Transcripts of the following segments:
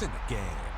in the game.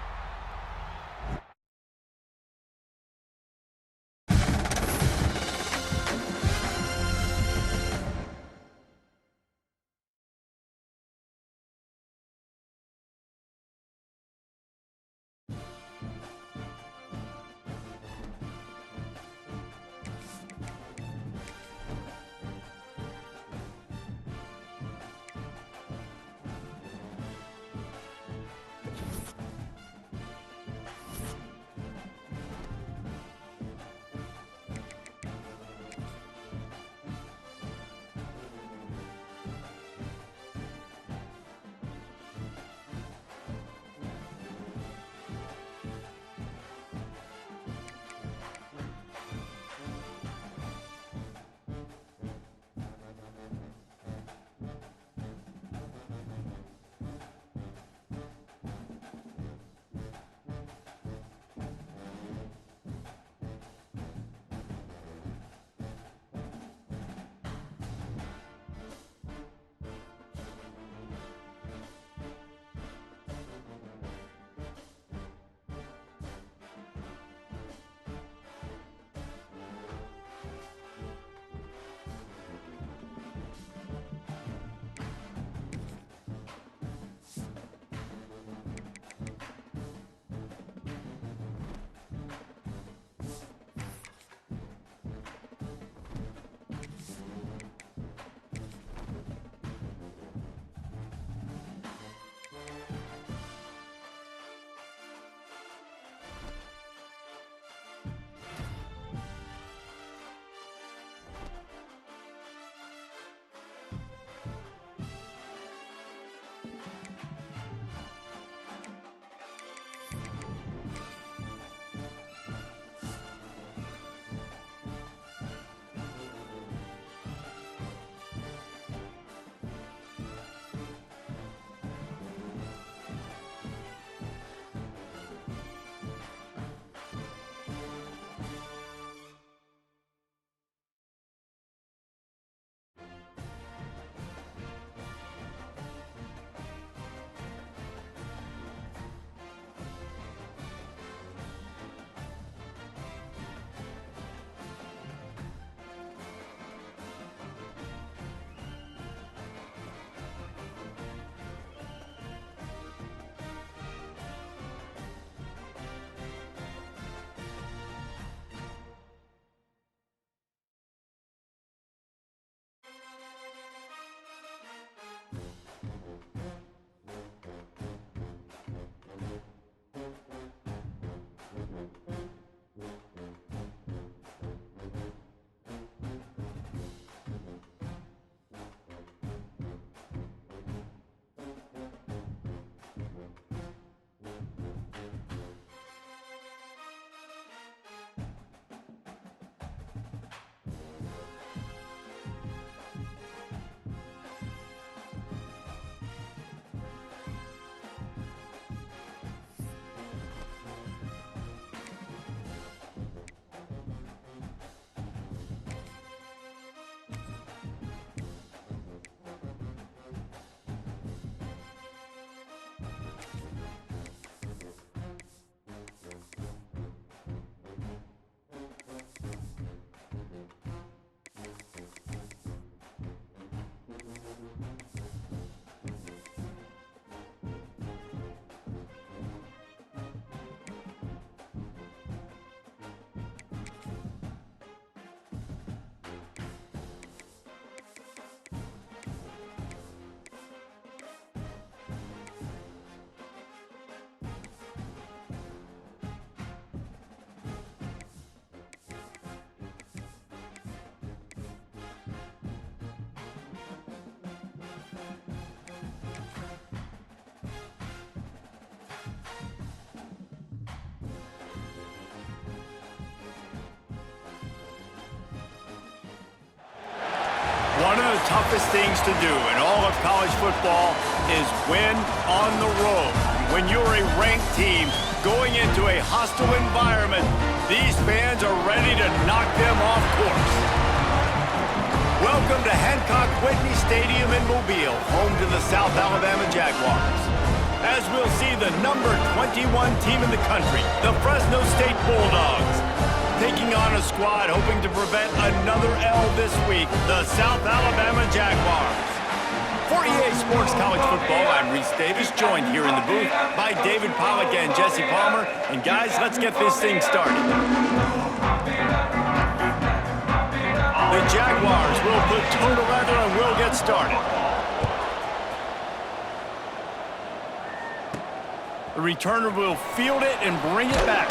One of the toughest things to do in all of college football is win on the road. When you're a ranked team going into a hostile environment, these fans are ready to knock them off course. Welcome to Hancock Whitney Stadium in Mobile, home to the South Alabama Jaguars. as we'll see the number 21 team in the country, the Fresno State Bulldogs, taking on a squad hoping to prevent another L this week, the South Alabama Jaguars. For EA Sports College Football, I'm Reese Davis, joined here in the booth by David Pollack and Jesse Palmer. And guys, let's get this thing started. The Jaguars will put toe to leather and we'll get started. The returner will field it and bring it back.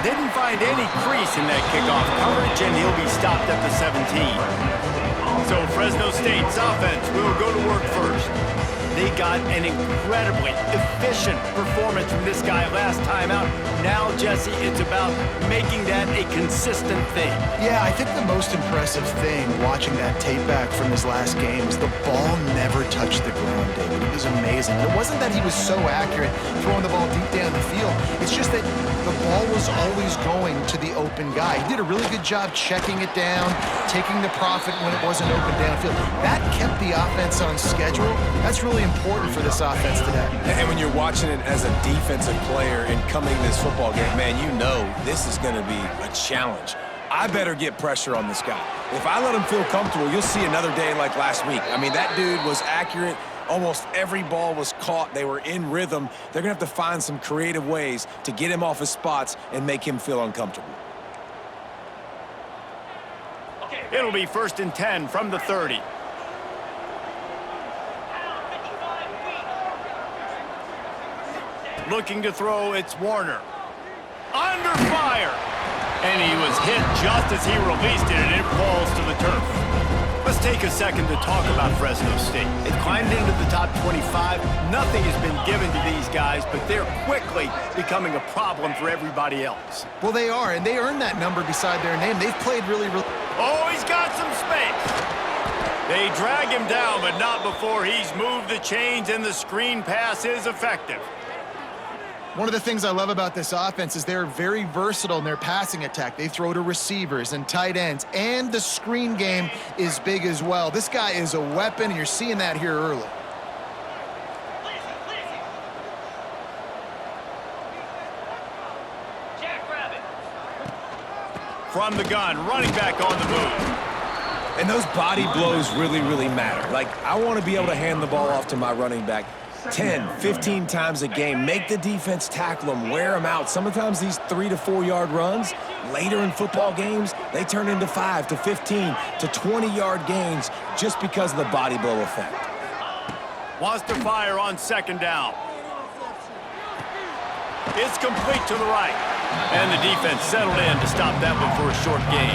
Didn't find any crease in that kickoff coverage, and he'll be stopped at the 17. So Fresno State's offense will go to work first. They got an incredibly efficient performance from this guy last time out. Now, Jesse, it's about making that a consistent thing. Yeah, I think the most impressive thing watching that tape back from his last game is the ball never touched the ground, David. It was amazing. And it wasn't that he was so accurate throwing the ball deep down the field. It's just that the ball was always going to the open guy. He did a really good job checking it down, taking the profit when it wasn't open downfield. That kept the offense on schedule. That's really important for this offense today. And when you're watching it as a defensive player and coming to this football game, man, you know this is going to be a challenge. I better get pressure on this guy. If I let him feel comfortable, you'll see another day like last week. I mean, that dude was accurate. Almost every ball was caught. They were in rhythm. They're going to have to find some creative ways to get him off his spots and make him feel uncomfortable. It'll be 1st and 10 from the 30. Looking to throw, it's Warner. Under fire! And he was hit just as he released it, and it falls to the turf. Let's take a second to talk about Fresno State. They've climbed into the top 25. Nothing has been given to these guys, but they're quickly becoming a problem for everybody else. Well, they are, and they earned that number beside their name. They've played really... Oh, he's got some space. They drag him down, but not before he's moved the chains, and the screen pass is effective. One of the things I love about this offense is they're very versatile in their passing attack. They throw to receivers and tight ends, and the screen game is big as well. This guy is a weapon, and you're seeing that here early. From the gun, running back on the move. And those body blows really, really matter. Like, I want to be able to hand the ball off to my running back 10, 15 times a game. Make the defense tackle them, wear them out. Sometimes these 3 to 4 yard runs, later in football games, they turn into 5 to 15 to 20 yard gains just because of the body blow effect. Wants to fire on 2nd down. It's complete to the right. And the defense settled in to stop that one for a short gain.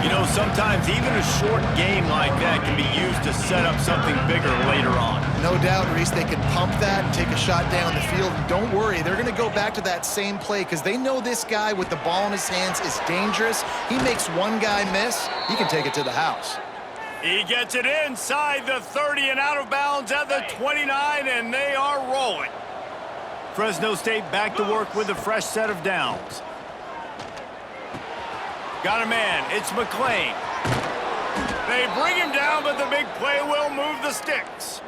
You know, sometimes even a short game like that can be used to set up something bigger later on. No doubt, Reese, they can pump that and take a shot down the field. And don't worry, they're going to go back to that same play because they know this guy with the ball in his hands is dangerous. He makes one guy miss, he can take it to the house. He gets it inside the 30 and out of bounds at the 29, and they are rolling. Fresno State back to work with a fresh set of downs. Got a man, it's McLean. They bring him down, but the big play will move the sticks.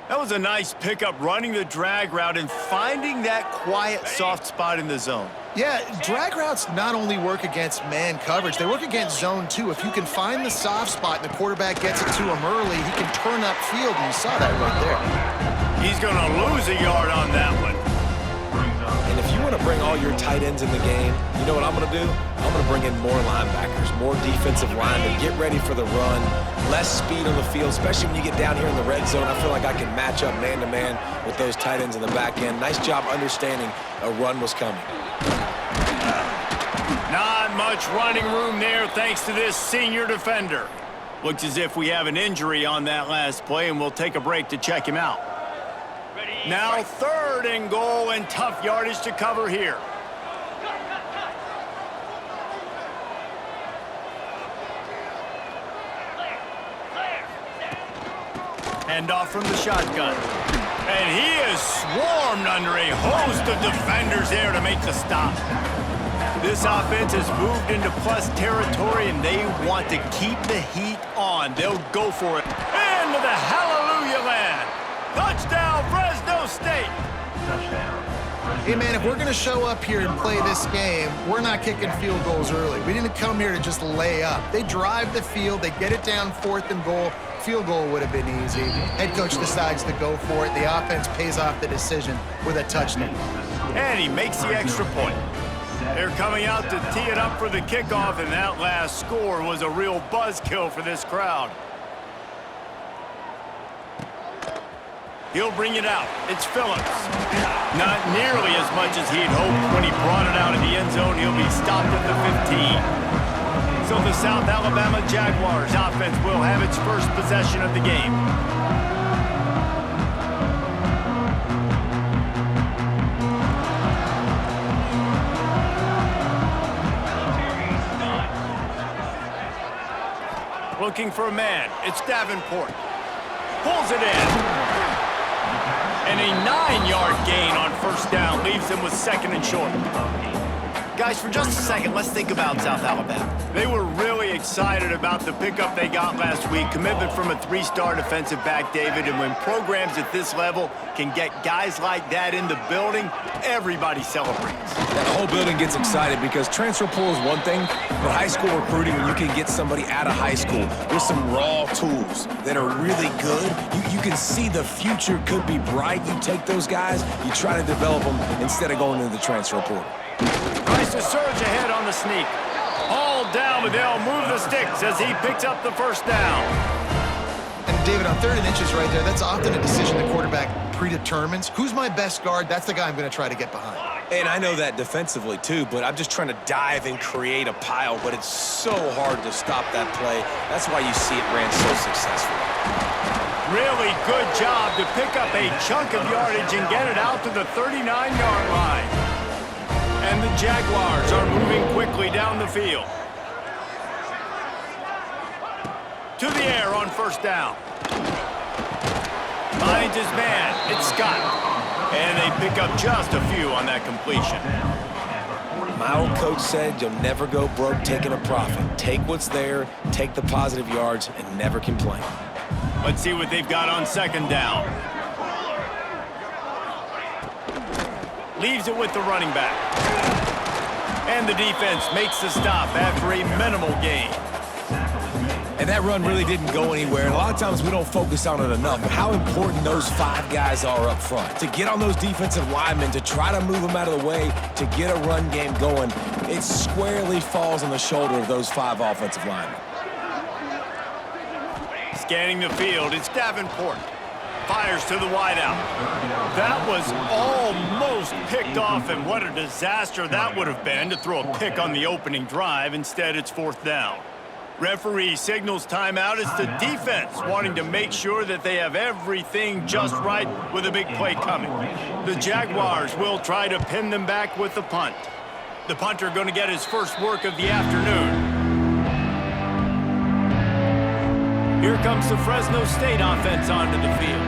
That was a nice pickup, running the drag route and finding that quiet, soft spot in the zone. Yeah, drag routes not only work against man coverage, they work against zone too. If you can find the soft spot and the quarterback gets it to him early, he can turn upfield, and you saw that right there. He's going to lose a yard on that one. And if you want to bring all your tight ends in the game, you know what I'm going to do? I'm going to bring in more linebackers, more defensive linemen, get ready for the run, less speed on the field, especially when you get down here in the red zone. I feel like I can match up man-to-man with those tight ends in the back end. Nice job understanding a run was coming. Not much running room there thanks to this senior defender. Looks as if we have an injury on that last play, and we'll take a break to check him out. Now 3rd and goal, and tough yardage to cover here. Hand off from the shotgun. And he is swarmed under a host of defenders there to make the stop. This offense has moved into plus territory, and they want to keep the heat on. They'll go for it. Into the hallelujah land. Touchdown, Fresno State. Hey, man, if we're going to show up here and play this game, we're not kicking field goals early. We didn't come here to just lay up. They drive the field. They get it down 4th and goal. Field goal would have been easy. Head coach decides to go for it. The offense pays off the decision with a touchdown. And he makes the extra point. They're coming out to tee it up for the kickoff, and that last score was a real buzzkill for this crowd. He'll bring it out. It's Phillips. Not nearly as much as he'd hoped when he brought it out of the end zone. He'll be stopped at the 15. So the South Alabama Jaguars offense will have its first possession of the game. Looking for a man. It's Davenport. Pulls it in. And a 9-yard gain on first down leaves him with 2nd and short. Guys, for just a second, let's think about South Alabama. They were really excited about the pickup they got last week. Commitment from a 3-star defensive back, David. And when programs at this level can get guys like that in the building, everybody celebrates. That whole building gets excited because transfer pool is one thing, but high school recruiting, when you can get somebody out of high school with some raw tools that are really good, you can see the future could be bright. You take those guys, you try to develop them instead of going into the transfer portal. Tries to surge ahead on the sneak. All down, but they'll move the sticks as he picks up the first down. And David, on 3rd and inches right there, that's often a decision the quarterback predetermines. Who's my best guard? That's the guy I'm going to try to get behind. And I know that defensively too, but I'm just trying to dive and create a pile, but it's so hard to stop that play. That's why you see it ran so successfully. Really good job to pick up a chunk of yardage and get it out to the 39-yard line. And the Jaguars are moving quickly down the field. To the air on first down. Finds his man. It's Scott. And they pick up just a few on that completion. My old coach said you'll never go broke taking a profit. Take what's there, take the positive yards, and never complain. Let's see what they've got on 2nd down. Leaves it with the running back. And the defense makes the stop after a minimal gain. And that run really didn't go anywhere. And a lot of times we don't focus on it enough. How important those 5 guys are up front. To get on those defensive linemen, to try to move them out of the way, to get a run game going, it squarely falls on the shoulder of those 5 offensive linemen. Scanning the field, it's Davenport. Fires to the wideout. That was almost picked off, and what a disaster that would have been to throw a pick on the opening drive. Instead, it's 4th down. Referee signals timeout. It's the defense wanting to make sure that they have everything just right with a big play coming. The Jaguars will try to pin them back with the punt. The punter going to get his first work of the afternoon. Here comes the Fresno State offense onto the field.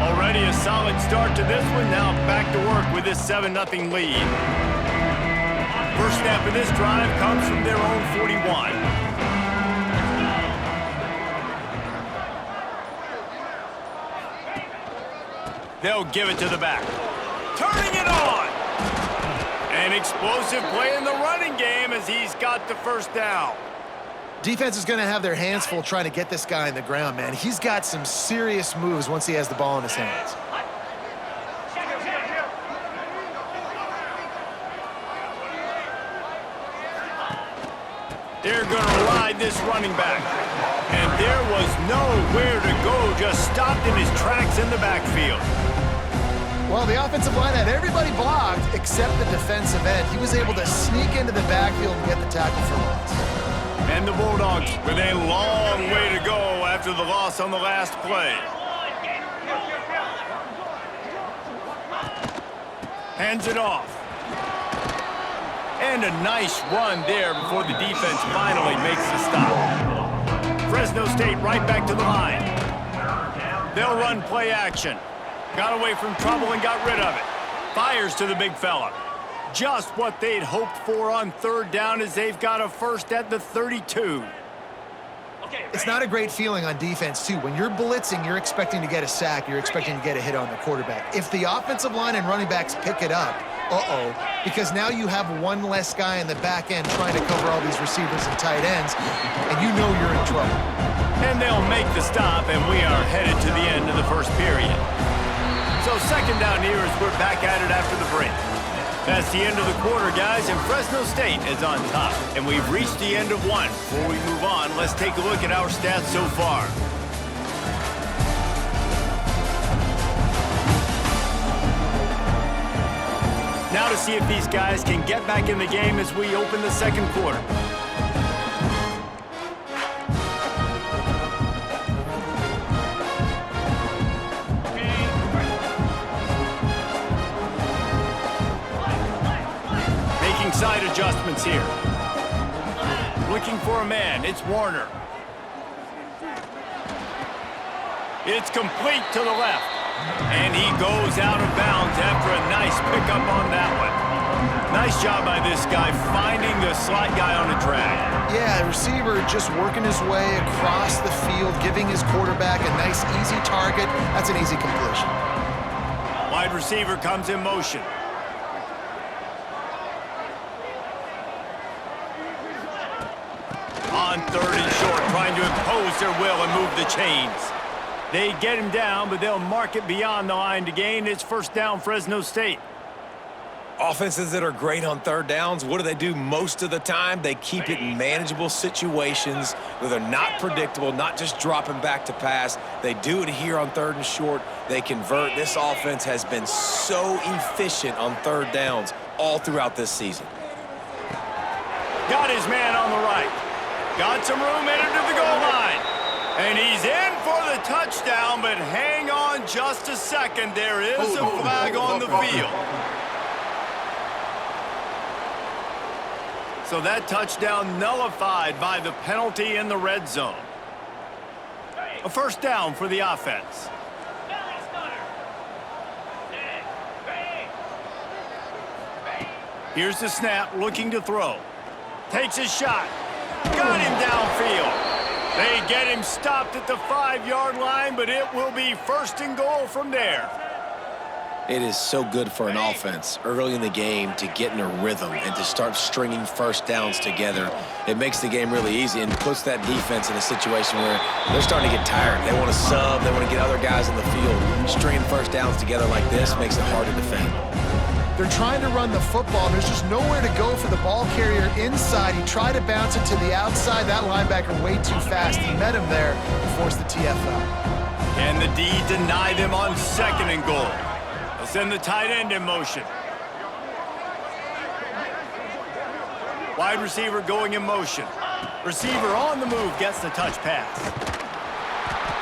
Already a solid start to this one. Now back to work with this 7-0 lead. First snap of this drive comes from their own 41. They'll give it to the back. Turning it on! An explosive play in the running game as he's got the first down. Defense is going to have their hands full trying to get this guy in the ground, man. He's got some serious moves once he has the ball in his hands. They're going to ride this running back. And there was nowhere to go, just stopped in his tracks in the backfield. Well, the offensive line had everybody blocked except the defensive end. He was able to sneak into the backfield and get the tackle for loss. And the Bulldogs with a long way to go after the loss on the last play. Hands it off. And a nice run there before the defense finally makes the stop. Fresno State right back to the line. They'll run play action. Got away from trouble and got rid of it. Fires to the big fella. Just what they'd hoped for on 3rd down as they've got a first at the 32. It's not a great feeling on defense, too. When you're blitzing, you're expecting to get a sack. You're expecting to get a hit on the quarterback. If the offensive line and running backs pick it up, because now you have one less guy in the back end trying to cover all these receivers and tight ends, and you know you're in trouble. And they'll make the stop, and we are headed to the end of the first period. So second down here as we're back at it after the break. That's the end of the quarter, guys, and Fresno State is on top. And we've reached the end of one. Before we move on, let's take a look at our stats so far. Now to see if these guys can get back in the game as we open the second quarter. Making side adjustments here. Looking for a man. It's Warner. It's complete to the left. And he goes out of bounds after a nice pickup on that one. Nice job by this guy finding the slot guy on the drag. Yeah, the receiver just working his way across the field, giving his quarterback a nice, easy target. That's an easy completion. Wide receiver comes in motion. On third and short, trying to impose their will and move the chains. They get him down, but they'll mark it beyond the line to gain. It's first down, Fresno State. Offenses that are great on third downs, what do they do most of the time? They keep it in manageable situations where they're not predictable, not just dropping back to pass. They do it here on third and short. They convert. This offense has been so efficient on third downs all throughout this season. Got his man on the right. Got some room, entered to the goal line. And he's in for the touchdown, but hang on just a second. There is a flag on the field. So that touchdown nullified by the penalty in the red zone. A first down for the offense. Here's the snap, looking to throw. Takes a shot. Got him downfield. They get him stopped at the 5-yard line, but it will be first and goal from there. It is so good for an offense early in the game to get in a rhythm and to start stringing first downs together. It makes the game really easy and puts that defense in a situation where they're starting to get tired. They want to sub. They want to get other guys in the field. Stringing first downs together like this makes it hard to defend. They're trying to run the football, and there's just nowhere to go for the ball carrier inside. He tried to bounce it to the outside. That linebacker way too fast. He met him there and forced the TFL. And the D deny them on second and goal. They'll send the tight end in motion. Wide receiver going in motion. Receiver on the move gets the touch pass.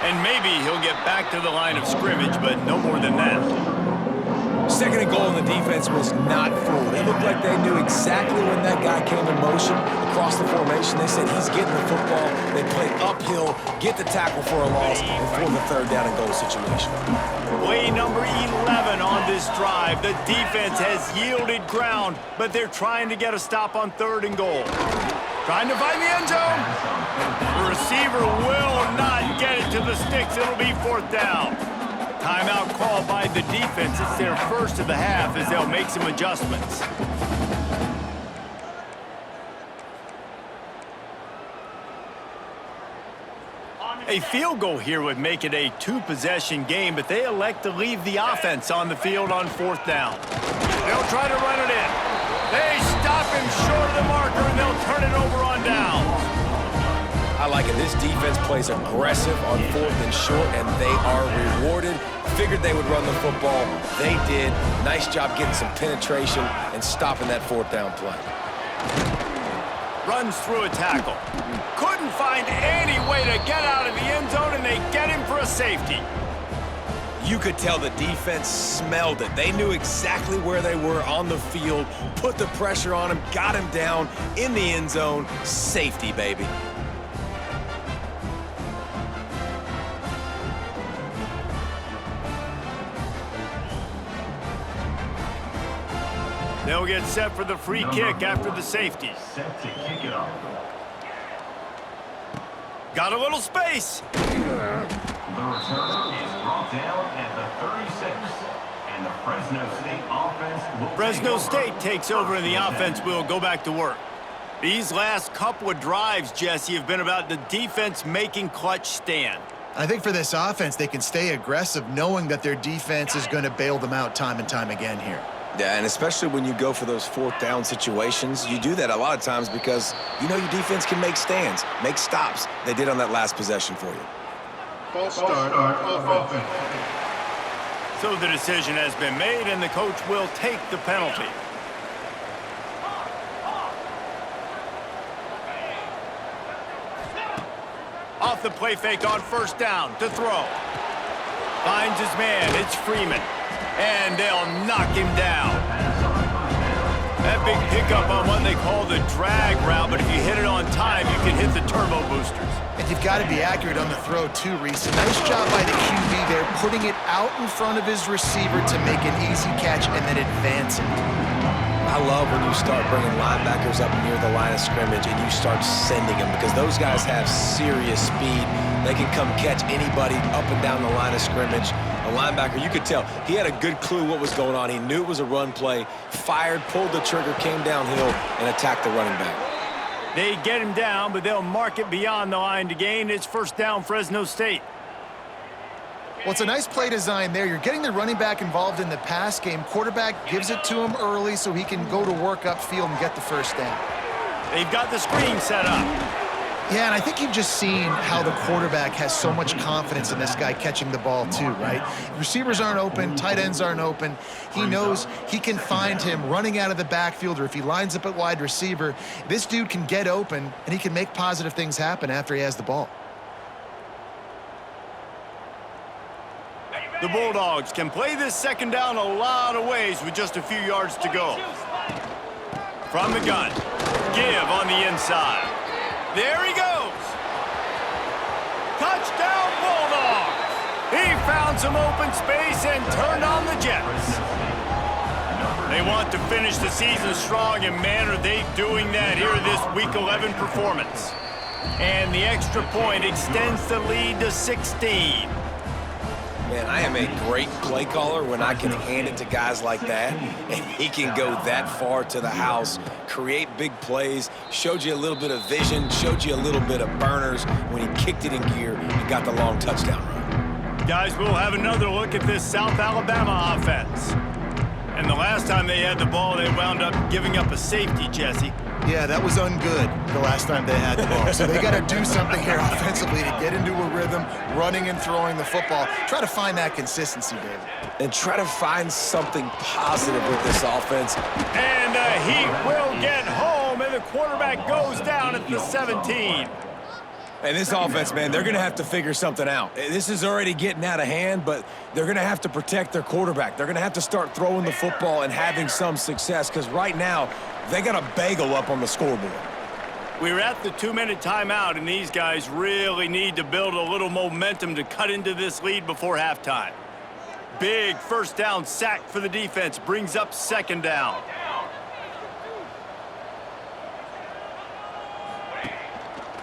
And maybe he'll get back to the line of scrimmage, but no more than that. Second and goal, and the defense was not fooled. It looked like they knew exactly when that guy came in motion across the formation. They said he's getting the football. They played uphill, get the tackle for a loss, and for the third down and goal situation. Play number 11 on this drive. The defense has yielded ground, but they're trying to get a stop on third and goal. Trying to find the end zone. The receiver will not get it to the sticks. It'll be fourth down. Timeout called by the defense. It's their first of the half as they'll make some adjustments. A field goal here would make it a two-possession game, but they elect to leave the offense on the field on fourth down. They'll try to run it in. They stop him short of the marker, and they'll turn it over on downs. I like it. This defense plays aggressive on fourth and short, and they are rewarded. Figured they would run the football. They did. Nice job getting some penetration and stopping that fourth down play. Runs through a tackle. Couldn't find any way to get out of the end zone, and they get him for a safety. You could tell the defense smelled it. They knew exactly where they were on the field, put the pressure on him, got him down in the end zone. Safety, baby. They'll get set for the free kick after the safety. Set to kick it off. Got a little space. The return is brought down at the 36. And the Fresno State offense will Fresno State takes over and the offense will go back to work. These last couple of drives, Jesse, have been about the defense making clutch stand. I think for this offense, they can stay aggressive knowing that their defense is going to bail them out time and time again here. Yeah, and especially when you go for those fourth down situations, you do that a lot of times because you know your defense can make stands, make stops. They did on that last possession for you. false start of offense. So the decision has been made, and the coach will take the penalty. Off the play fake on first down to throw. Finds his man. It's Freeman. And they'll knock him down. That big pickup on what they call the drag route, but if you hit it on time, you can hit the turbo boosters. And you've got to be accurate on the throw, too, Reese. A nice job by the QB there, putting it out in front of his receiver to make an easy catch and then advance it. I love when you start bringing linebackers up near the line of scrimmage and you start sending them because those guys have serious speed. They can come catch anybody up and down the line of scrimmage. A linebacker, you could tell, he had a good clue what was going on. He knew it was a run play, fired, pulled the trigger, came downhill, and attacked the running back. They get him down, but they'll mark it beyond the line to gain. It's first down, Fresno State. Well, it's a nice play design there. You're getting the running back involved in the pass game. Quarterback gives it to him early so he can go to work upfield and get the first down. They've got the screen set up. Yeah, and I think you've just seen how the quarterback has so much confidence in this guy catching the ball too, right? Receivers aren't open, tight ends aren't open. He knows he can find him running out of the backfield, or if he lines up at wide receiver, this dude can get open and he can make positive things happen after he has the ball. The Bulldogs can play this second down a lot of ways with just a few yards to go. From the gun, give on the inside. There he goes. Touchdown, Bulldogs. He found some open space and turned on the Jets. They want to finish the season strong, and man, are they doing that here in this Week 11 performance. And the extra point extends the lead to 16. Man, I am a great play caller when I can hand it to guys like that, and he can go that far to the house, create big plays, showed you a little bit of vision, showed you a little bit of burners when he kicked it in gear and got the long touchdown run. Guys, we'll have another look at this South Alabama offense. And the last time they had the ball, they wound up giving up a safety, Jesse. Yeah, that was ungood the last time they had the ball. So they got to do something here offensively to get into a rhythm, running and throwing the football. Try to find that consistency, David. And try to find something positive with this offense. And he will get home, and the quarterback goes down at the 17. And this offense, man, they're going to have to figure something out. This is already getting out of hand, but they're going to have to protect their quarterback. They're going to have to start throwing the football and having some success because right now, they got a bagel up on the scoreboard. We're at the 2-minute timeout, and these guys really need to build a little momentum to cut into this lead before halftime. Big first down sack for the defense brings up second down.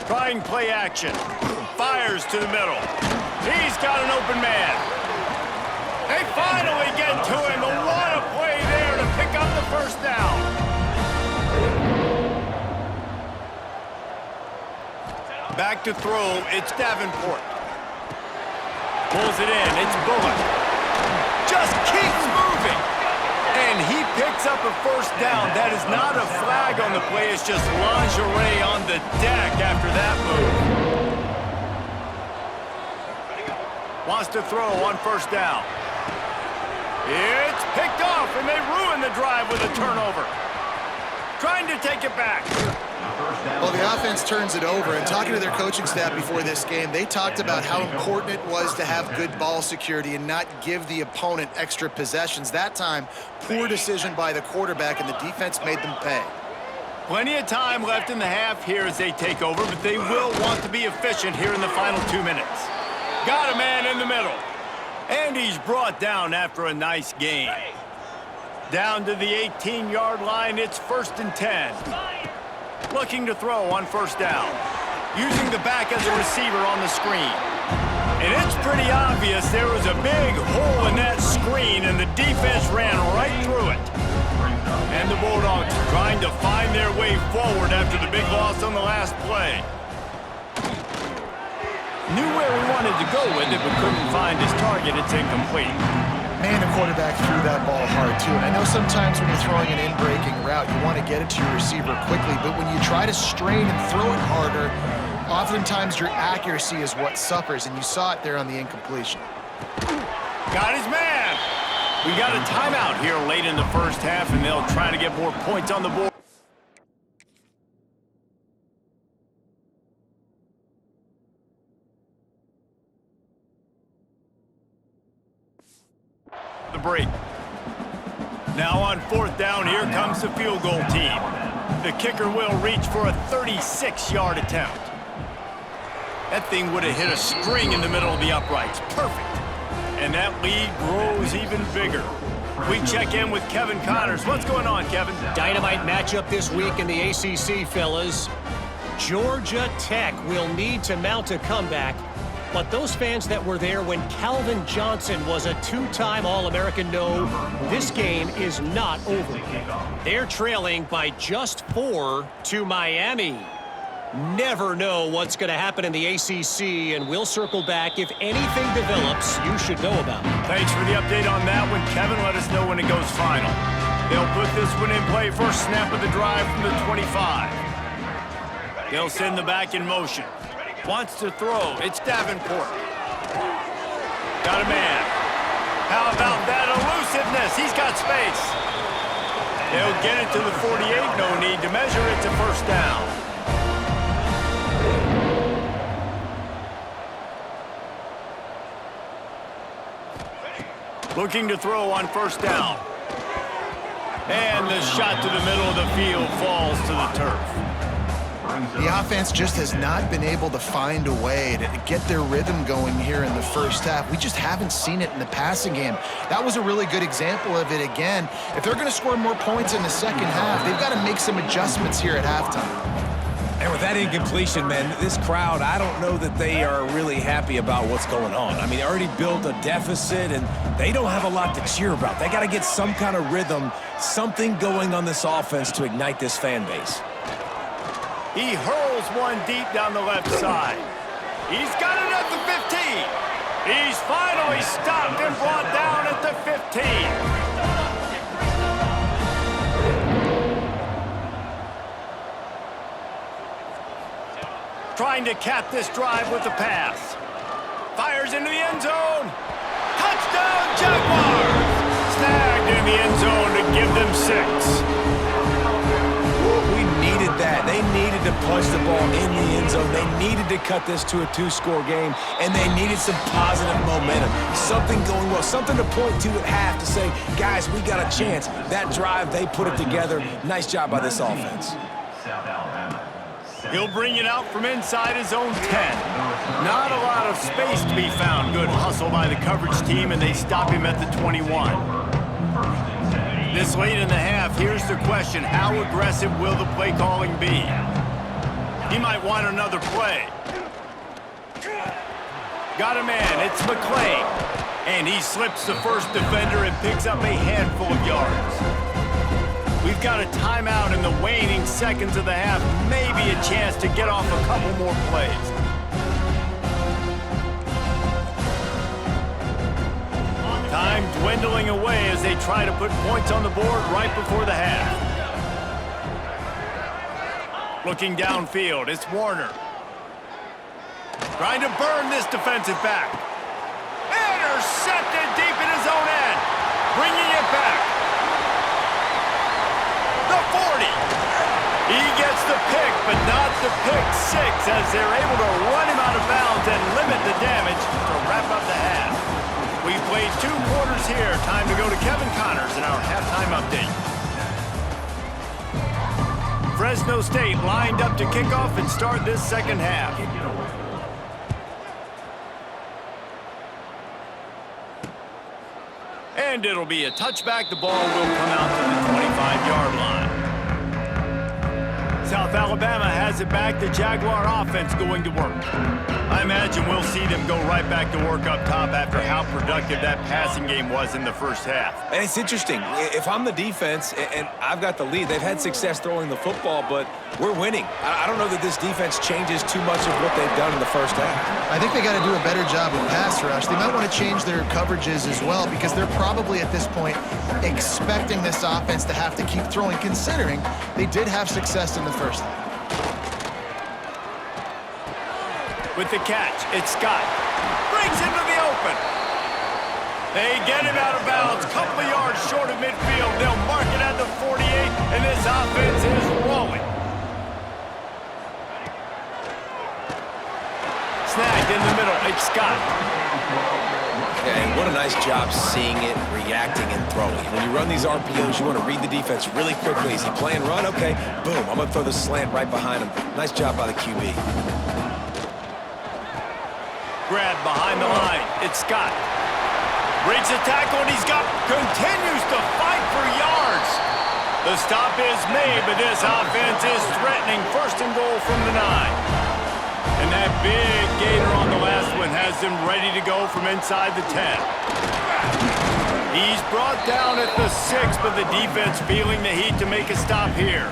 Trying play action. Fires to the middle. He's got an open man. They finally get to him. What a play there to pick up the first down. Back to throw. It's Davenport. Pulls it in. It's Bullock. Just keeps moving. And he picks up a first down. That is not a flag on the play. It's just lingerie on the deck after that move. Wants to throw on first down. It's picked off, and they ruin the drive with a turnover. Trying to take it back. Well, the offense turns it over, and talking to their coaching staff before this game, they talked about how important it was to have good ball security and not give the opponent extra possessions. That time, poor decision by the quarterback, and the defense made them pay. Plenty of time left in the half here as they take over, but they will want to be efficient here in the final 2 minutes. Got a man in the middle, and he's brought down after a nice gain. Down to the 18-yard line, it's 1st and 10. Looking to throw on first down. using the back as a receiver on the screen. And it's pretty obvious there was a big hole in that screen, and the defense ran right through it. And the Bulldogs trying to find their way forward after the big loss on the last play. Knew where we wanted to go with it, but couldn't find his target. It's incomplete. Man, the quarterback threw that ball hard, too. And I know sometimes when you're throwing an in-breaking route, you want to get it to your receiver quickly. But when you try to strain and throw it harder, oftentimes your accuracy is what suffers. And you saw it there on the incompletion. Got his man. We got a timeout here late in the first half, and they'll try to get more points on the board. The break. Now on fourth down, here comes the field goal team. The kicker will reach for a 36-yard attempt. That thing would have hit a string in the middle of the uprights. Perfect. And that lead grows even bigger. We check in with Kevin Connors. What's going on, Kevin? Dynamite matchup this week in the ACC, fellas. Georgia Tech will need to mount a comeback, but those fans that were there when Calvin Johnson was a two-time All-American know this game is not over. They're trailing by just 4 to Miami. Never know what's going to happen in the ACC, and we'll circle back if anything develops you should know about. Thanks for the update on that one, Kevin. Let us know when it goes final. They'll put this one in play. First snap of the drive from the 25. They'll send the back in motion. Wants to throw. It's Davenport. Got a man. How about that elusiveness? He's got space. They'll get it to the 48. No need to measure. It's a first down. Looking to throw on first down. And the shot to the middle of the field falls to the turf. The offense just has not been able to find a way to get their rhythm going here in the first half. We just haven't seen it in the passing game. That was a really good example of it again. If they're going to score more points in the second half, they've got to make some adjustments here at halftime. And with that incompletion, man, this crowd, I don't know that they are really happy about what's going on. I mean, they already built a deficit, and they don't have a lot to cheer about. They got to get some kind of rhythm, something going on this offense to ignite this fan base. He hurls one deep down the left side. He's got it at the 15. He's finally stopped and brought down at the 15. Trying to cap this drive with the pass. Fires into the end zone. Touchdown, Jaguars! Snagged in the end zone to give them 6. We needed that. They needed to punch the ball in the end zone. They needed to cut this to a 2-score game, and they needed some positive momentum. Something going well, something to point to at half to say, guys, we got a chance. That drive, they put it together. Nice job by this offense. He'll bring it out from inside his own 10. Not a lot of space to be found. Good hustle by the coverage team, and they stop him at the 21. This late in the half, here's the question. How aggressive will the play calling be? He might want another play. Got a man. It's McClain. And he slips the first defender and picks up a handful of yards. We've got a timeout in the waning seconds of the half. Maybe a chance to get off a couple more plays. Time dwindling away as they try to put points on the board right before the half. Looking downfield, it's Warner. Trying to burn this defensive back. Intercepted deep in his own end. Bringing it back. The 40. He gets the pick, but not the pick 6 as they're able to run him out of bounds and limit the damage to wrap up the half. We've played 2 quarters here. Time to go to Kevin Connors in our halftime update. Fresno State lined up to kick off and start this second half. And it'll be a touchback. The ball will come out to the 25-yard line. South Alabama has pass it back, the Jaguar offense going to work. I imagine we'll see them go right back to work up top after how productive that passing game was in the first half. And it's interesting. If I'm the defense and I've got the lead, they've had success throwing the football, but we're winning. I don't know that this defense changes too much of what they've done in the first half. I think they got to do a better job with pass rush. They might want to change their coverages as well because they're probably at this point expecting this offense to have to keep throwing, considering they did have success in the first half. With the catch, it's Scott. Brings him to the open. They get him out of bounds. Couple of yards short of midfield. They'll mark it at the 48, and this offense is rolling. Snagged in the middle. It's Scott. And what a nice job seeing it, reacting, and throwing. When you run these RPOs, you want to read the defense really quickly. Is he playing run? Okay, boom. I'm going to throw the slant right behind him. Nice job by the QB. Grab behind the line. It's Scott. Breaks a tackle, and continues to fight for yards. The stop is made, but this offense is threatening. First and goal from the 9. And that big gator on the last one has them ready to go from inside the 10. He's brought down at the 6, but the defense feeling the heat to make a stop here.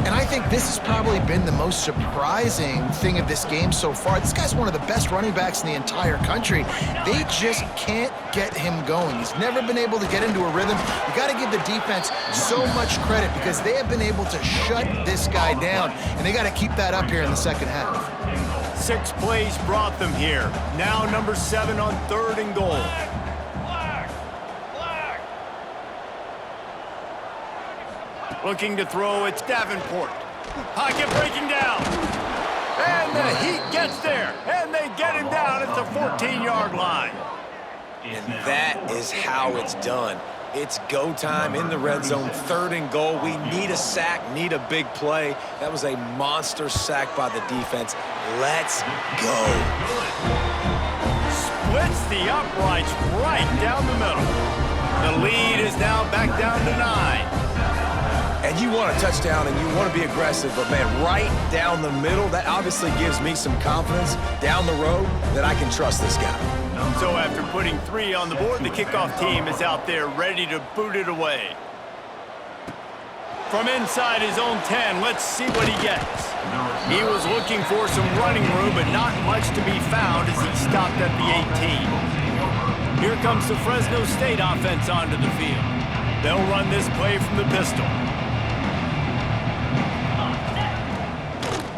And I think this has probably been the most surprising thing of this game so far. This guy's one of the best running backs in the entire country. They just can't get him going. He's never been able to get into a rhythm. You got to give the defense so much credit because they have been able to shut this guy down, and they got to keep that up here in the second half. 6 plays brought them here. Now number 7 on 3rd and goal. Looking to throw, it's Davenport. Pocket breaking down. And the Heat gets there. And they get him down at the 14-yard line. And that is how it's done. It's go time in the red zone, 3rd and goal. We need a sack, need a big play. That was a monster sack by the defense. Let's go. Splits the uprights right down the middle. The lead is now back down to 9. And you want a touchdown and you want to be aggressive, but man, right down the middle, that obviously gives me some confidence down the road that I can trust this guy. So after putting 3 on the board, the kickoff team is out there ready to boot it away. From inside his own 10, let's see what he gets. He was looking for some running room, but not much to be found as he stopped at the 18. Here comes the Fresno State offense onto the field. They'll run this play from the pistol.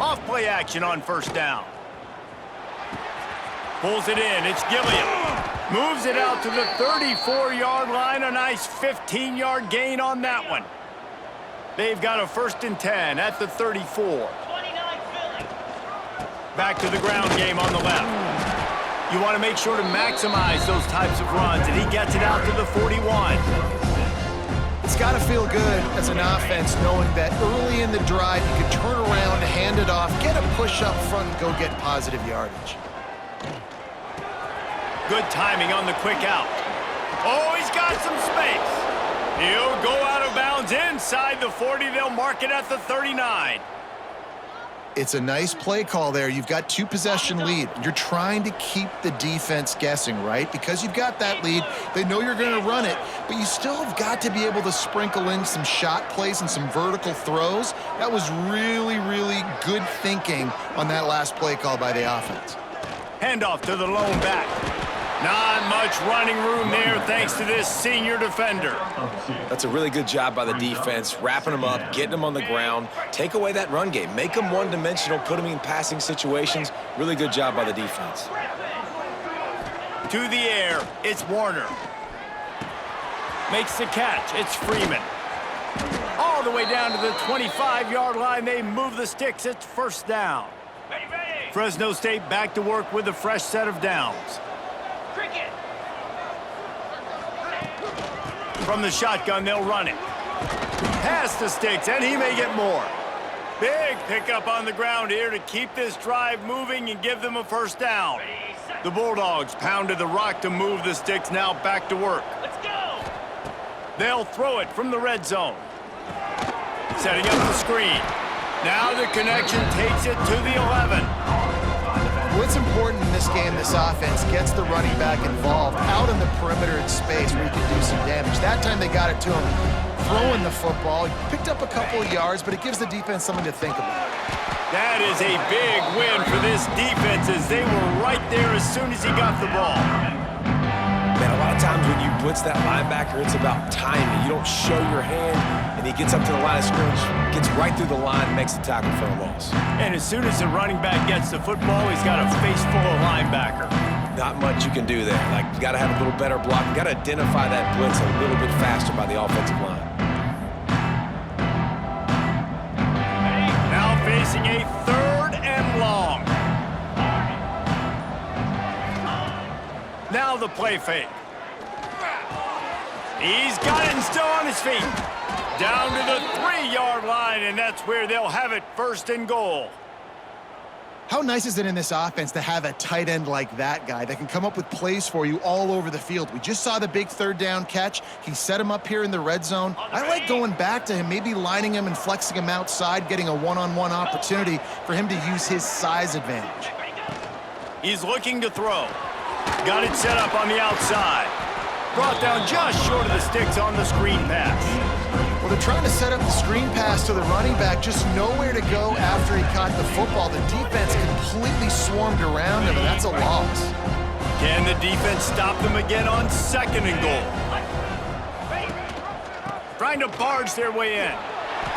Off-play action on 1st down. Pulls it in. It's Gilliam. Moves it out to the 34-yard line. A nice 15-yard gain on that one. They've got a 1st and 10 at the 34. Back to the ground game on the left. You want to make sure to maximize those types of runs, and he gets it out to the 41. It's got to feel good as an offense knowing that early in the drive you can turn around, hand it off, get a push up front, and go get positive yardage. Good timing on the quick out. Oh, he's got some space. He'll go out of bounds inside the 40. They'll mark it at the 39. It's a nice play call there. You've got 2-possession lead. You're trying to keep the defense guessing, right? Because you've got that lead. They know you're going to run it, but you still have got to be able to sprinkle in some shot plays and some vertical throws. That was really, really good thinking on that last play call by the offense. Handoff to the lone back. Not much running room there thanks to this senior defender. That's a really good job by the defense, wrapping them up, getting them on the ground. Take away that run game. Make them one-dimensional, put them in passing situations. Really good job by the defense. To the air, it's Warner. Makes the catch, it's Freeman. All the way down to the 25-yard line, they move the sticks, it's 1st down. Fresno State back to work with a fresh set of downs. From the shotgun, they'll run it. Past the sticks, and he may get more. Big pickup on the ground here to keep this drive moving and give them a 1st down. The Bulldogs pounded the rock to move the sticks, now back to work. Let's go! They'll throw it from the red zone. Setting up the screen. Now the connection takes it to the 11. What's important in this game, this offense gets the running back involved out in the perimeter in space where he can do some damage. That time they got it to him throwing the football. He picked up a couple of yards, but it gives the defense something to think about. That is a big win for this defense as they were right there as soon as he got the ball. Man, a lot of times when you blitz that linebacker, it's about timing. You don't show your hand, and he gets up to the line of scrimmage, gets right through the line, makes the tackle for a loss. And as soon as the running back gets the football, he's got a face full of linebacker. Not much you can do there. Like, you got to have a little better block. You got to identify that blitz a little bit faster by the offensive line. Now facing a 3rd and long. Now the play fake. He's got it and still on his feet. Down to the 3-yard line, and that's where they'll have it, 1st and goal. How nice is it in this offense to have a tight end like that guy that can come up with plays for you all over the field? We just saw the big 3rd down catch. He set him up here in the red zone. I like going back to him, maybe lining him and flexing him outside, getting a one-on-one opportunity for him to use his size advantage. He's looking to throw. Got it set up on the outside. Brought down just short of the sticks on the screen pass. Well, they're trying to set up the screen pass to the running back, just nowhere to go after he caught the football. The defense completely swarmed around him, and that's a loss. Can the defense stop them again on 2nd and goal? Trying to barge their way in.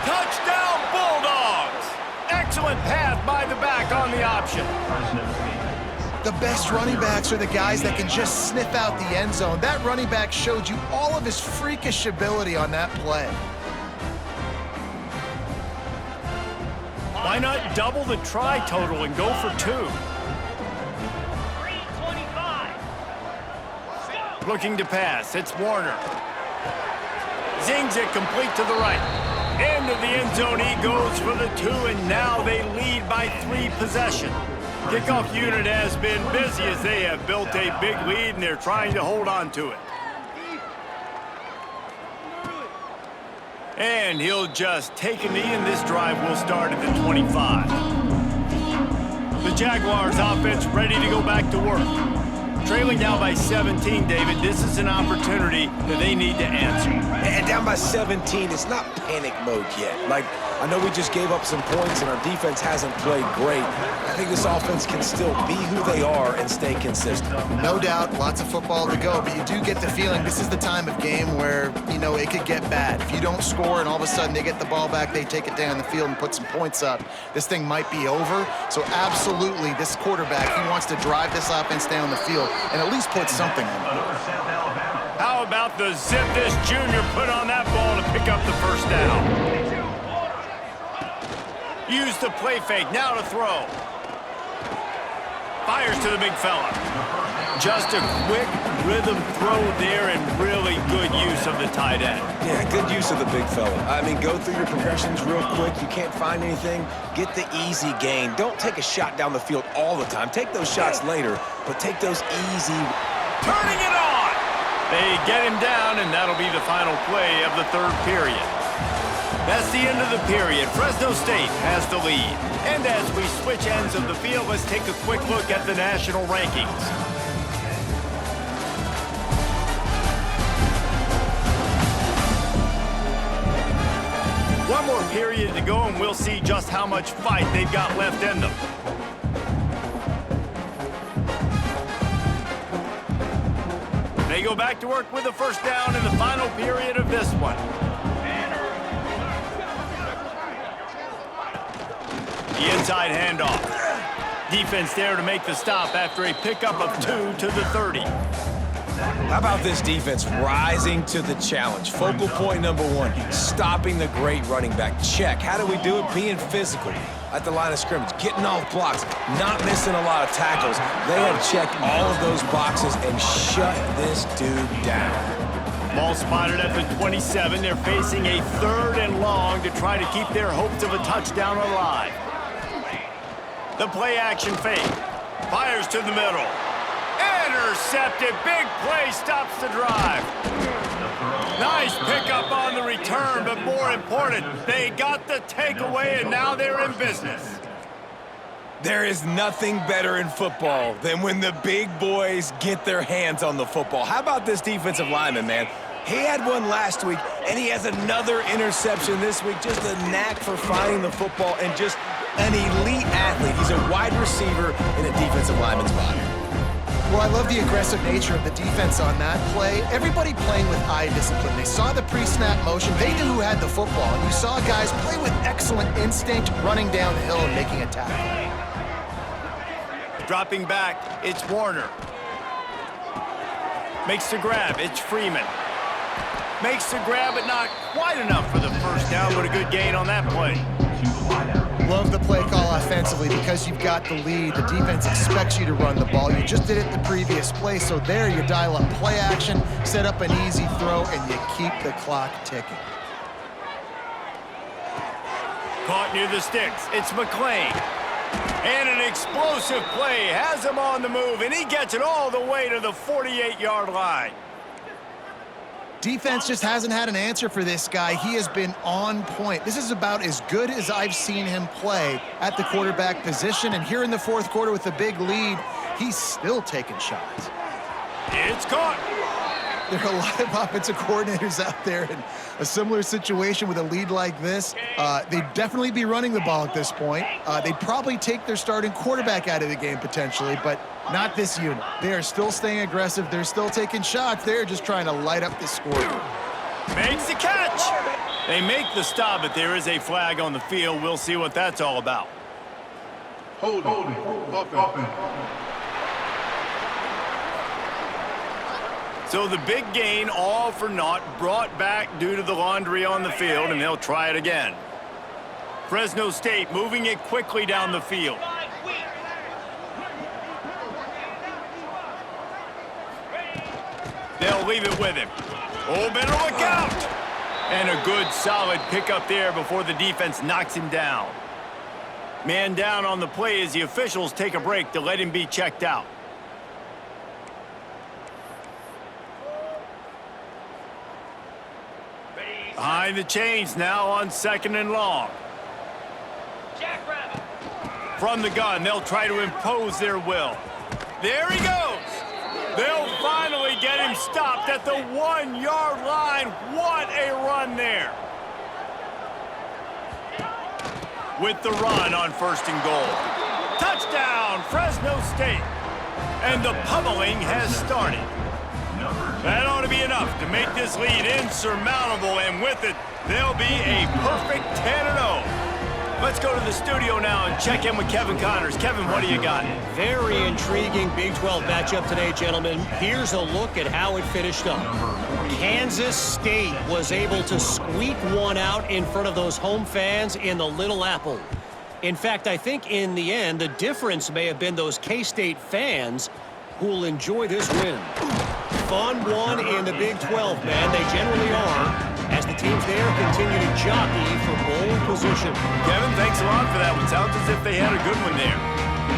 Touchdown, Bulldogs! Excellent pass by the back on the option. The best running backs are the guys that can just sniff out the end zone. That running back showed you all of his freakish ability on that play. Why not double the try total and go for 2? Looking to pass, it's Warner. Zings it complete to the right. Into the end zone he goes for the 2, and now they lead by 3 possessions. Kickoff unit has been busy as they have built a big lead, and they're trying to hold on to it. And he'll just take a knee, and this drive will start at the 25. The Jaguars offense ready to go back to work. Trailing now by 17, David, this is an opportunity that they need to answer. And down by 17, it's not panic mode yet. Like, I know we just gave up some points and our defense hasn't played great. I think this offense can still be who they are and stay consistent. No doubt, lots of football to go, but you do get the feeling this is the time of game where, you know, it could get bad. If you don't score and all of a sudden they get the ball back, they take it down the field and put some points up, this thing might be over. So absolutely, this quarterback, he wants to drive this offense down the field and at least put something on it. How about the zip this junior put on that ball to pick up the 1st down? Use the play fake, now to throw. Fires to the big fella. Just a quick rhythm throw there and really good use of the tight end. Yeah, good use of the big fella. I mean, go through your progressions real quick. You can't find anything, get the easy gain. Don't take a shot down the field all the time. Take those shots later, but take those easy. Turning it on! They get him down, and that'll be the final play of the 3rd period. That's the end of the period. Fresno State has the lead. And as we switch ends of the field, let's take a quick look at the national rankings. One more period to go, and we'll see just how much fight they've got left in them. They go back to work with the 1st down in the final period of this one. The inside handoff. Defense there to make the stop after a pickup of 2 to the 30. How about this defense rising to the challenge? Focal point number 1, stopping the great running back. Check. How do we do it? Being physical at the line of scrimmage, getting off blocks, not missing a lot of tackles. They have checked all of those boxes and shut this dude down. Ball spotted at the 27. They're facing a 3rd and long to try to keep their hopes of a touchdown alive. The play action fake. Fires to the middle. Intercepted. Big play stops the drive. Nice pickup on the return, but more important, they got the takeaway, and now they're in business. There is nothing better in football than when the big boys get their hands on the football. How about this defensive lineman, man? He had one last week, and he has another interception this week. Just a knack for finding the football and just an elite athlete. He's a wide receiver in a defensive lineman's body. Well, I love the aggressive nature of the defense on that play. Everybody playing with eye discipline. They saw the pre-snap motion. They knew who had the football. And you saw guys play with excellent instinct, running down the hill and making a tackle. Dropping back, it's Warner. Makes the grab, it's Freeman. Makes the grab, but not quite enough for the first down, but a good gain on that play. Love the play call offensively because you've got the lead. The defense expects you to run the ball. You just did it the previous play, so there you dial up play action, set up an easy throw, and you keep the clock ticking. Caught near the sticks, it's McLean. And an explosive play has him on the move, and he gets it all the way to the 48-yard line. Defense just hasn't had an answer for this guy. He has been on point. This is about as good as I've seen him play at the quarterback position. And here in the fourth quarter with the big lead, he's still taking shots. It's caught. There are a lot of offensive coordinators out there in a similar situation with a lead like this. They'd definitely be running the ball at this point. They'd probably take their starting quarterback out of the game potentially, but not this unit. They are still staying aggressive. They're still taking shots. They're just trying to light up the scoreboard. Makes the catch. They make the stop, but there is a flag on the field. We'll see what that's all about. Hold it. So the big gain, all for naught, brought back due to the laundry on the field, and they'll try it again. Fresno State moving it quickly down the field. They'll leave it with him. Oh, better look out! And a good, solid pickup there before the defense knocks him down. Man down on the play as the officials take a break to let him be checked out. Behind the chains now on 2nd and long. From the gun, they'll try to impose their will. There he goes. They'll finally get him stopped at the 1-yard line. What a run there. With the run on 1st and goal. Touchdown, Fresno State. And the pummeling has started. That ought to be enough to make this lead insurmountable, and with it, they'll be a perfect 10-0. Let's go to the studio now and check in with Kevin Connors. Kevin, what do you got? Very intriguing Big 12 matchup today, gentlemen. Here's a look at how it finished up. Kansas State was able to squeak one out in front of those home fans in the Little Apple. In fact, I think in the end, the difference may have been those K-State fans who will enjoy this win. Fun one in the Big 12, man. They generally are, as the teams there continue to jockey for bowl position. Kevin, thanks a lot for that one. Sounds as if they had a good one there.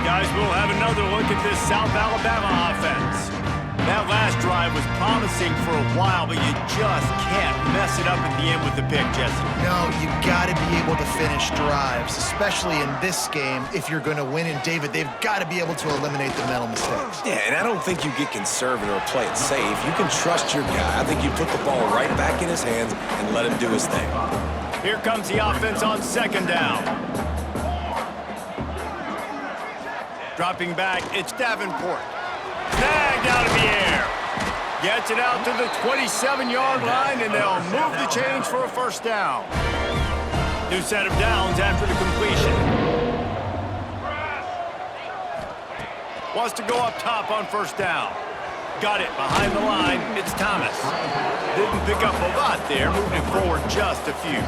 Guys, we'll have another look at this South Alabama offense. That last drive was promising for a while, but you just can't mess it up at the end with the pick, Jesse. No, you got to be able to finish drives, especially in this game. If you're going to win, and David, they've got to be able to eliminate the mental mistakes. Yeah, and I don't think you get conservative or play it safe. You can trust your guy. I think you put the ball right back in his hands and let him do his thing. Here comes the offense on 2nd down. Dropping back, it's Davenport. Snagged out of the air. Gets it out to the 27-yard line, and they'll move the chains for a 1st down. New set of downs after the completion. Wants to go up top on 1st down. Got it behind the line. It's Thomas. Didn't pick up a lot there, moving it forward just a few.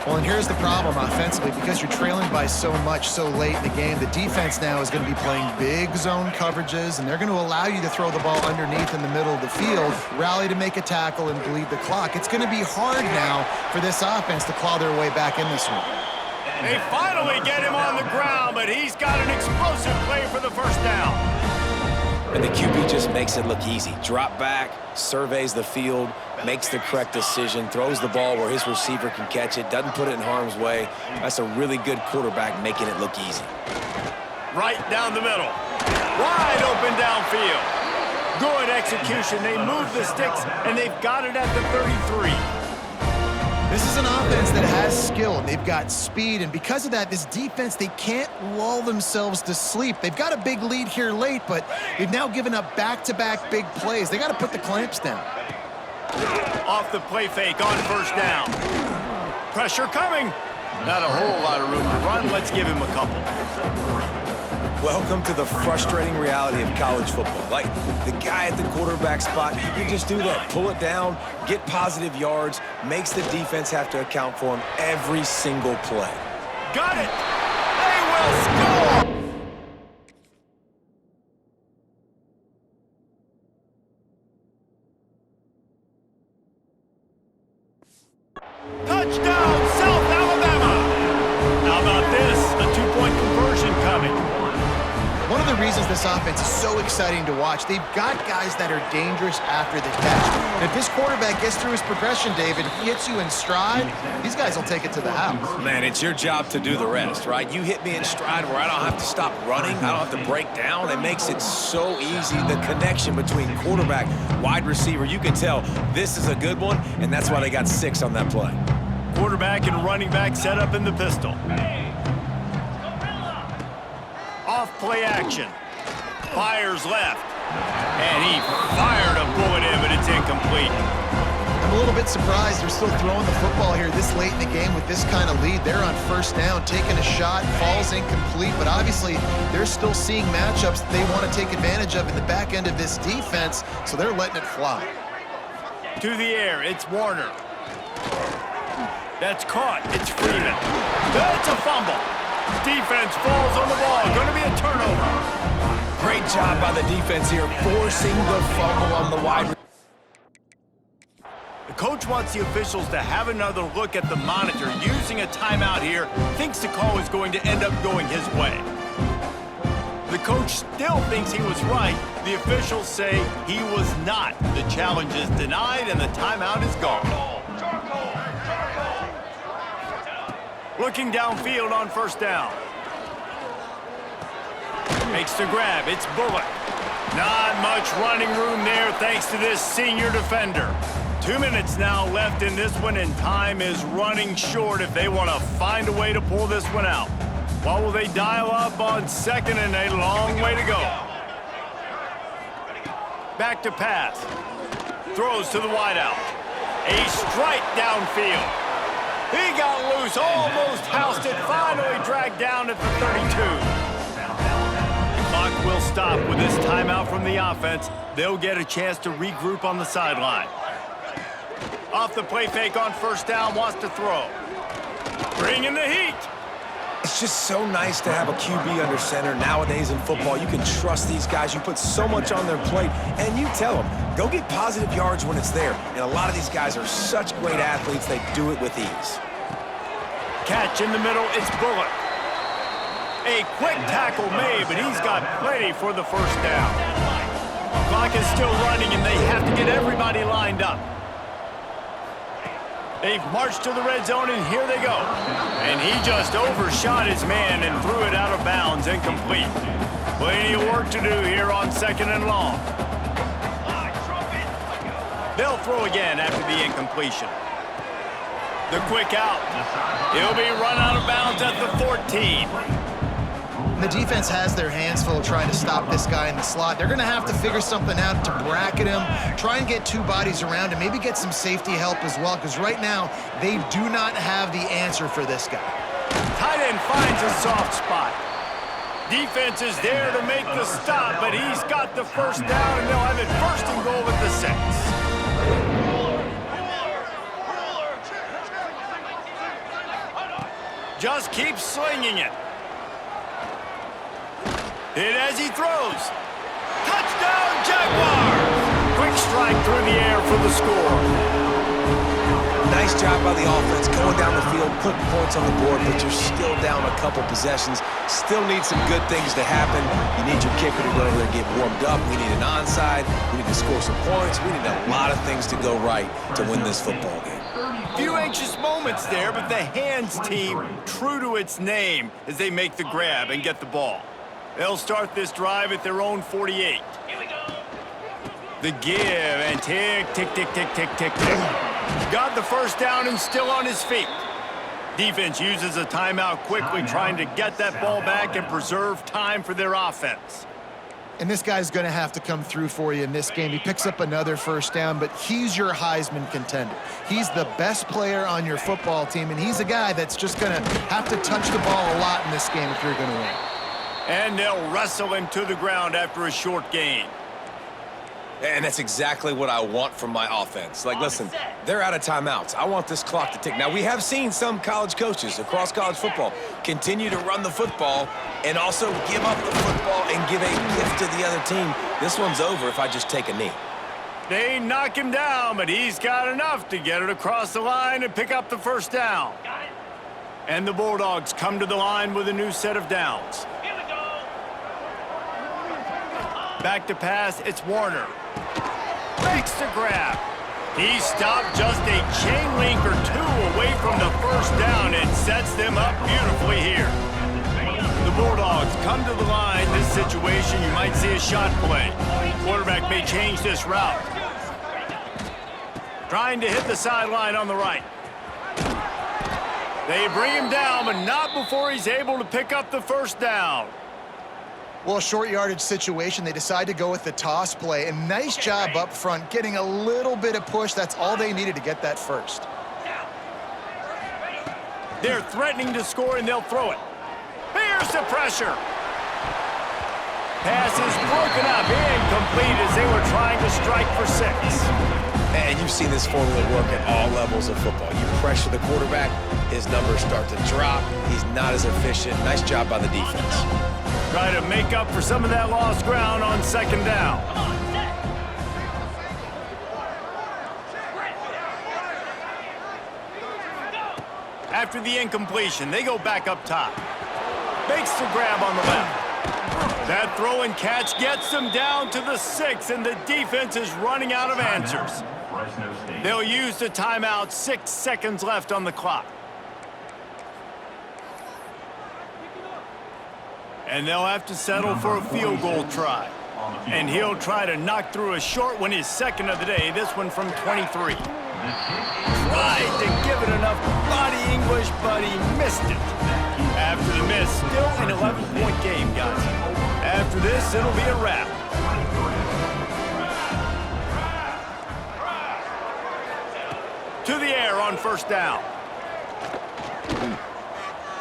Well, and here's the problem offensively. Because you're trailing by so much so late in the game, the defense now is going to be playing big zone coverages, and they're going to allow you to throw the ball underneath in the middle of the field, rally to make a tackle, and bleed the clock. It's going to be hard now for this offense to claw their way back in this one. They finally get him on the ground, but he's got an explosive play for the 1st down. And the QB just makes it look easy. Drop back, surveys the field, makes the correct decision, throws the ball where his receiver can catch it, doesn't put it in harm's way. That's a really good quarterback making it look easy. Right down the middle. Wide open downfield. Good execution. They move the sticks, and they've got it at the 33. This is an offense that has skill, and they've got speed, and because of that, this defense, they can't lull themselves to sleep. They've got a big lead here late, but they've now given up back-to-back big plays. They got to put the clamps down. Off the play fake on first down. Pressure coming. Not a whole lot of room to run. Let's give him a couple. Welcome to the frustrating reality of college football. Like, the guy at the quarterback spot, he can just do that. Pull it down, get positive yards, makes the defense have to account for him every single play. Got it! They will score! Touchdown, South Alabama! How about this? A two-point conversion coming. One of the reasons this offense is so exciting to watch, they've got guys that are dangerous after the catch. And if this quarterback gets through his progression, David, if he hits you in stride, these guys will take it to the house. Man, it's your job to do the rest, right? You hit me in stride where I don't have to stop running. I don't have to break down. It makes it so easy. The connection between quarterback, wide receiver, you can tell this is a good one, and that's why they got 6 on that play. Quarterback and running back set up in the pistol. Off play action. Fires left. And he fired a bullet in, but it's incomplete. I'm a little bit surprised they're still throwing the football here this late in the game with this kind of lead. They're on first down, taking a shot, falls incomplete, but obviously they're still seeing matchups that they want to take advantage of in the back end of this defense, so they're letting it fly. To the air, it's Warner. That's caught. It's Freeman. That's a fumble. Defense falls on the ball. Going to be a turnover. Great job by the defense here, forcing the fumble on the wide. The coach wants the officials to have another look at the monitor. Using a timeout here, thinks the call is going to end up going his way. The coach still thinks he was right. The officials say he was not. The challenge is denied, and the timeout is gone. Looking downfield on first down. Makes the grab. It's Bullock. Not much running room there thanks to this senior defender. 2 minutes now left in this one, and time is running short if they want to find a way to pull this one out. What will they dial up on second and a long way to go? Back to pass. Throws to the wideout. A strike downfield. He got loose, almost housed it, finally dragged down at the 32. The clock will stop with this timeout from the offense. They'll get a chance to regroup on the sideline. Off the play fake on first down, wants to throw. Bring in the heat. It's just so nice to have a QB under center nowadays in football. You can trust these guys. You put so much on their plate, and you tell them, go get positive yards when it's there. And a lot of these guys are such great athletes, they do it with ease. Catch in the middle, it's Bullock. A quick tackle made, but he's got plenty for the first down. Clock is still running, and they have to get everybody lined up. They've marched to the red zone, and here they go. And he just overshot his man and threw it out of bounds, incomplete. Plenty of work to do here on second and long. They'll throw again after the incompletion. The quick out. He'll be run out of bounds at the 14. The defense has their hands full trying to stop this guy in the slot. They're going to have to figure something out to bracket him, try and get 2 bodies around him, maybe get some safety help as well, because right now they do not have the answer for this guy. Tight end finds a soft spot. Defense is there to make the stop, but he's got the first down, and they'll have it first and goal at the 6. Just keep slinging it. Hit as he throws. Touchdown, Jaguars! Quick strike through the air for the score. Nice job by the offense, going down the field, putting points on the board, but you're still down a couple possessions. Still need some good things to happen. You need your kicker to go over there and get warmed up. We need an onside. We need to score some points. We need a lot of things to go right to win this football game. Few anxious moments there, but the hands team true to its name as they make the grab and get the ball. They'll start this drive at their own 48. The give and tick, tick, tick, tick, tick, tick, tick. Got the first down and still on his feet. Defense uses a timeout quickly, trying to get that ball back and preserve time for their offense. And this guy's going to have to come through for you in this game. He picks up another first down, but he's your Heisman contender. He's the best player on your football team, and he's a guy that's just going to have to touch the ball a lot in this game if you're going to win. And they'll wrestle him to the ground after a short gain. And that's exactly what I want from my offense. Like, listen, they're out of timeouts. I want this clock to tick. Now, we have seen some college coaches across college football continue to run the football and also give up the football and give a gift to the other team. This one's over if I just take a knee. They knock him down, but he's got enough to get it across the line and pick up the first down. And the Bulldogs come to the line with a new set of downs. Back to pass, it's Warner. Makes the grab. He stopped just a chain link or two away from the first down and sets them up beautifully here. The Bulldogs come to the line. This situation, you might see a shot play. Quarterback may change this route. Trying to hit the sideline on the right. They bring him down, but not before he's able to pick up the first down. Well, a short yardage situation, they decide to go with the toss play. And nice job up front, getting a little bit of push. That's all they needed to get that first. They're threatening to score, and they'll throw it. Here's the pressure. Pass is broken up, incomplete as they were trying to strike for 6. And you've seen this formula work at all levels of football. You pressure the quarterback, his numbers start to drop. He's not as efficient. Nice job by the defense. Try to make up for some of that lost ground on second down. After the incompletion, they go back up top. Makes the grab on the left. That throw and catch gets them down to the 6, and the defense is running out of answers. They'll use the timeout, 6 seconds left on the clock. And they'll have to settle for a field goal try. And he'll try to knock through a short one, his second of the day, this one from 23. Tried to give it enough body English, but he missed it. After the miss, still an 11-point game, guys. After this, it'll be a wrap. To the air on first down.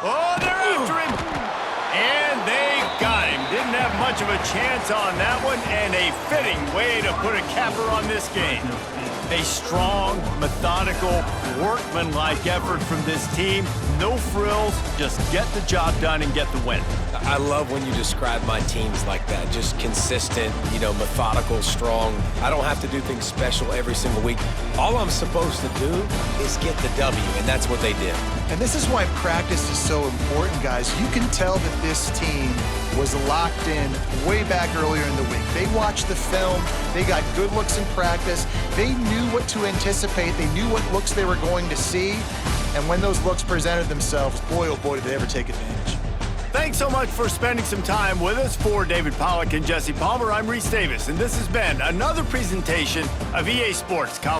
Oh, they're after him. And they got him. Didn't have much of a chance on that one, and a fitting way to put a capper on this game. A strong, methodical, workmanlike effort from this team. No frills, just get the job done and get the win. I love when you describe my teams like that. Just consistent, methodical, strong. I don't have to do things special every single week. All I'm supposed to do is get the W, and that's what they did. And this is why practice is so important, guys. You can tell that this team was locked in way back earlier in the week. They watched the film. They got good looks in practice. They knew what to anticipate. They knew what looks they were going to see. And when those looks presented themselves, boy, oh boy, did they ever take advantage. Thanks so much for spending some time with us. For David Pollack and Jesse Palmer, I'm Reese Davis, and this has been another presentation of EA Sports College.